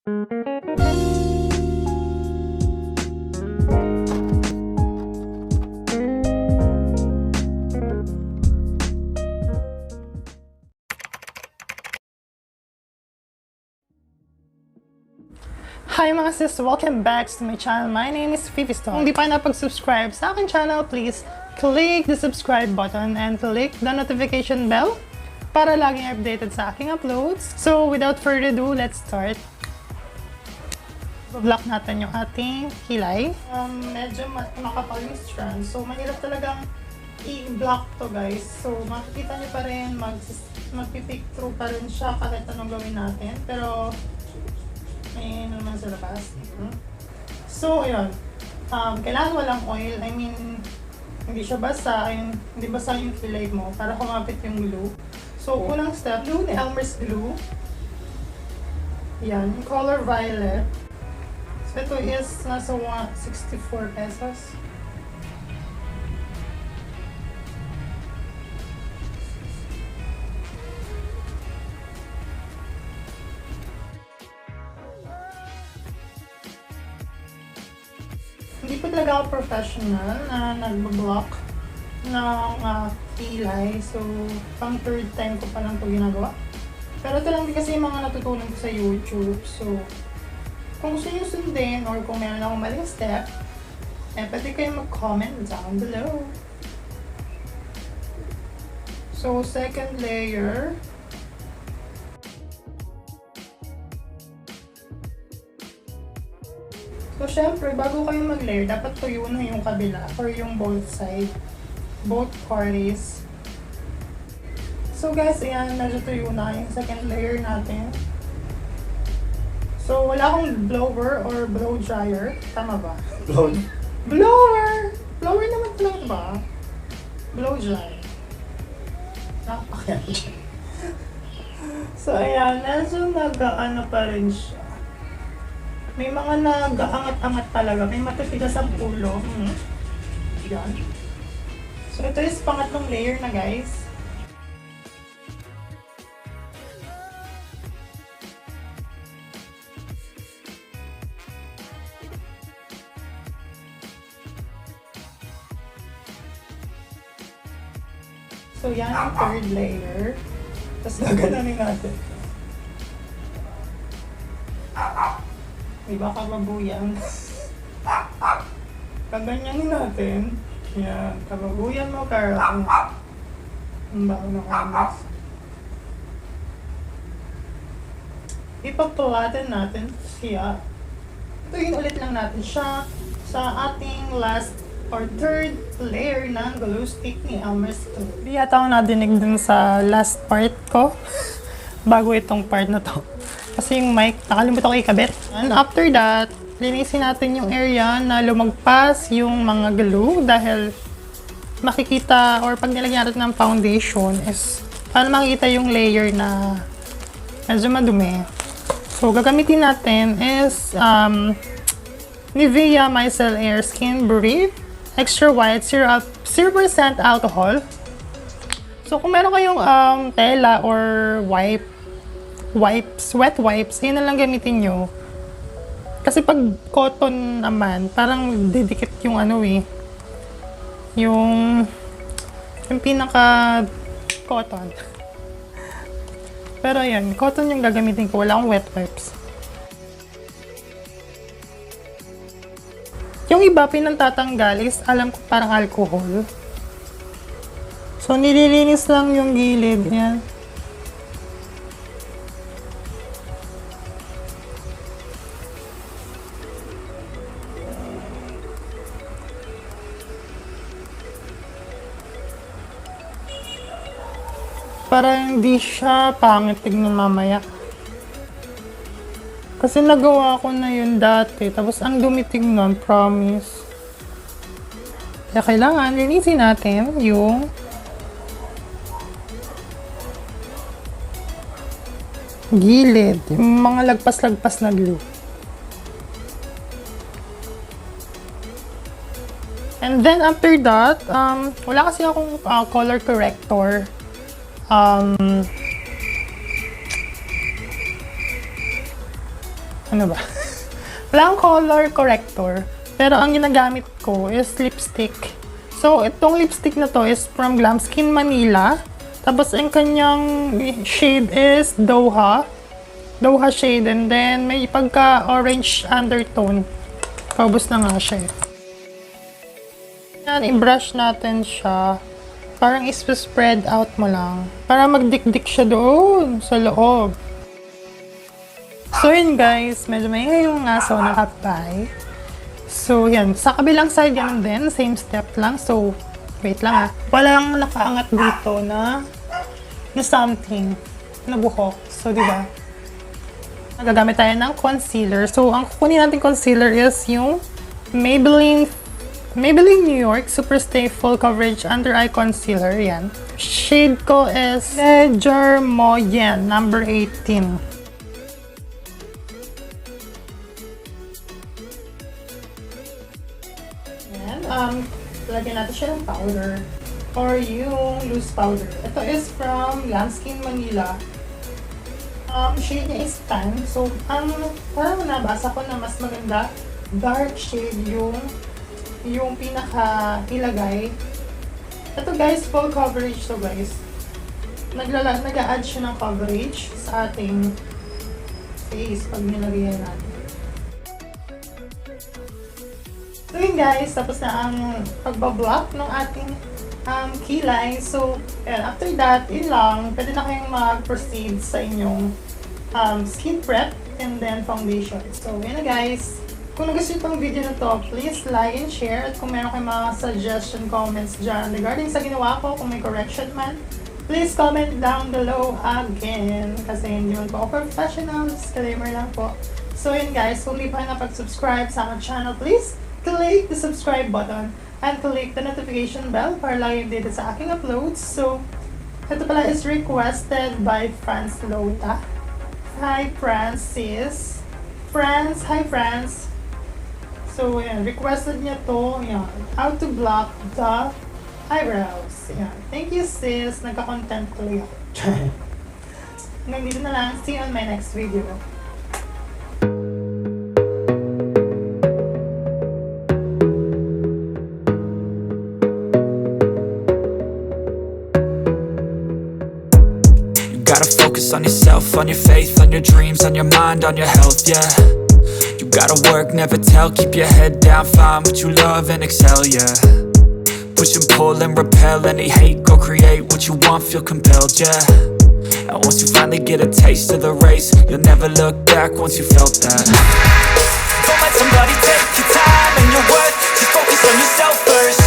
Hi mga sis! Welcome back to my channel. My name is Fifi Stone. Kung di pa napag-subscribe sa aking channel, please click the subscribe button and click the notification bell para laging updated sa aking uploads. So without further ado, let's start. Block natin yung ating kilay. Medyo makapal yung strand. So mahirap talagang i-block to guys. So makikita nyo pa rin, mag-pick through pa rin siya kahit anong gawin natin. Pero may naman sa labas. So, ayun. Kailangan walang oil. I mean, hindi siya basa. Hindi basa yung kilay mo para kumapit yung glue. So, unang step, glue ni Elmer's glue. Yan. Yung color violet. So, ito is nasa 64 pesos. Hindi pa talaga ako professional na nag-block ng kilay. So, pang third time ko pa lang ito ginagawa. Pero ito lang din kasi yung mga natutunan ko sa YouTube. So, kung gusto nyo sundin or kung meron akong maling step, pwede kayo mag-comment down below. So, second layer. So, syempre, bago kayo mag-layer, dapat tuyo na yung kabila or yung both side, both parties. So, guys, ayan, medyo tuyo na yung second layer natin. So, wala akong blower or blow dryer. Tama ba? Blower! Blower naman talaga ba? Blow dryer. So, ayan, medyo nag-ano pa rin siya. May mga nag-aangat-angat talaga. May matitigas ang ulo. Yan. So, ito is pangatlong layer na, guys. So, yan yung third layer. Tapos, gagananin natin. Diba kababuyan? Kaganyanin natin. Yan. Kababuyan mo, Carl. Ang bago ng kamas. Ipapalatin natin siya. Tuyin ulit lang natin siya sa ating last or third layer ng glue stick ni Elmer's. Hindi yata ako nadinig dun sa last part ko. Bago itong part na to. Kasi yung mic, nakalimutan ko ikabit. And after that, linisin natin yung area na lumagpas yung mga glue dahil makikita or pag nilagyan natin ng foundation is para makikita yung layer na medyo madumi. So, gagamitin natin is Nivea Micellar Air Skin Breathe Extra White 0% alcohol. So, kung meron kayong tela or wet wipes, yun na lang gamitin nyo. Kasi pag cotton naman, parang didikit yung ano yung pinaka cotton. Pero yan, cotton yung gagamitin ko, wala akong wet wipes. Yung iba pinantatanggal is, alam ko parang alcohol. So, nililinis lang yung gilid, yan. Para hindi siya pangit tignan mamaya. Kasi nagawa ko na yun dati. Tapos ang dumi tignan, promise. Kaya kailangan linisin natin yung gilid. Yung mga lagpas-lagpas na glue. And then after that, wala kasi akong color corrector. ano ba? Wala akong color corrector. Pero ang ginagamit ko is lipstick. So, itong lipstick na to is from Glam Skin Manila. Tapos, ang kanyang shade is Doha. Doha shade. And then, may pagka-orange undertone. Paubos na nga siya. Yan, i-brush natin siya. Parang is-spread out mo lang. Para magdikdik siya doon sa loob. So, yun guys. Medyo may yung aso nakapay. So, yan. Sa kabilang side, yan din. Same step lang. So, wait lang walang nakaangat dito na something. Na buhok. So, di ba? Nagagamit tayo ng concealer. So, ang kukunin natin concealer is yung Maybelline New York Super Stay Full Coverage Under Eye Concealer. Yan. Shade ko is Ledger Moyen, number 18. Yan. Lagyan natin siya ng powder. Or yung loose powder. Ito is from Glam Skin Manila. Shade niya is tan. So, parang nabasa ko na mas maganda dark shade yung pinaka-ilagay. Ito guys, full coverage to guys. Nag-a-add siya ng coverage sa ating face pag nilagyan natin. So yun guys, tapos na ang pagbablock ng ating kilay. So, after that, yun lang. Pwede na kayong mag-proceed sa inyong skin prep and then foundation. So, yun na guys. Kung nagustuhan itong video na to, please like and share. At kung meron kayong mga suggestion comments dyan regarding sa ginawa ko, kung may correction man, please comment down below again. Kasi hindi man po ako professional, disclaimer lang po. So yun guys, kung di pa nakapag-subscribe sa aking channel, please click the subscribe button and click the notification bell para lagi updated sa aking uploads. So, ito pala is requested by Franz Lota. Hi Francis. Hi Franz. So, yan. Requested niya to. Yan. How to block the eyebrows. Yan. Thank you, sis. Nagka-content tuloy ako. Hanggang dito na lang. See you on my next video. You gotta focus on yourself, on your faith, on your dreams, on your mind, on your health, yeah. Gotta work, never tell, keep your head down, find what you love and excel, yeah. Push and pull and repel any hate, go create what you want, feel compelled, yeah. And once you finally get a taste of the race, you'll never look back once you felt that. Don't let somebody take your time and your worth, just focus on yourself first.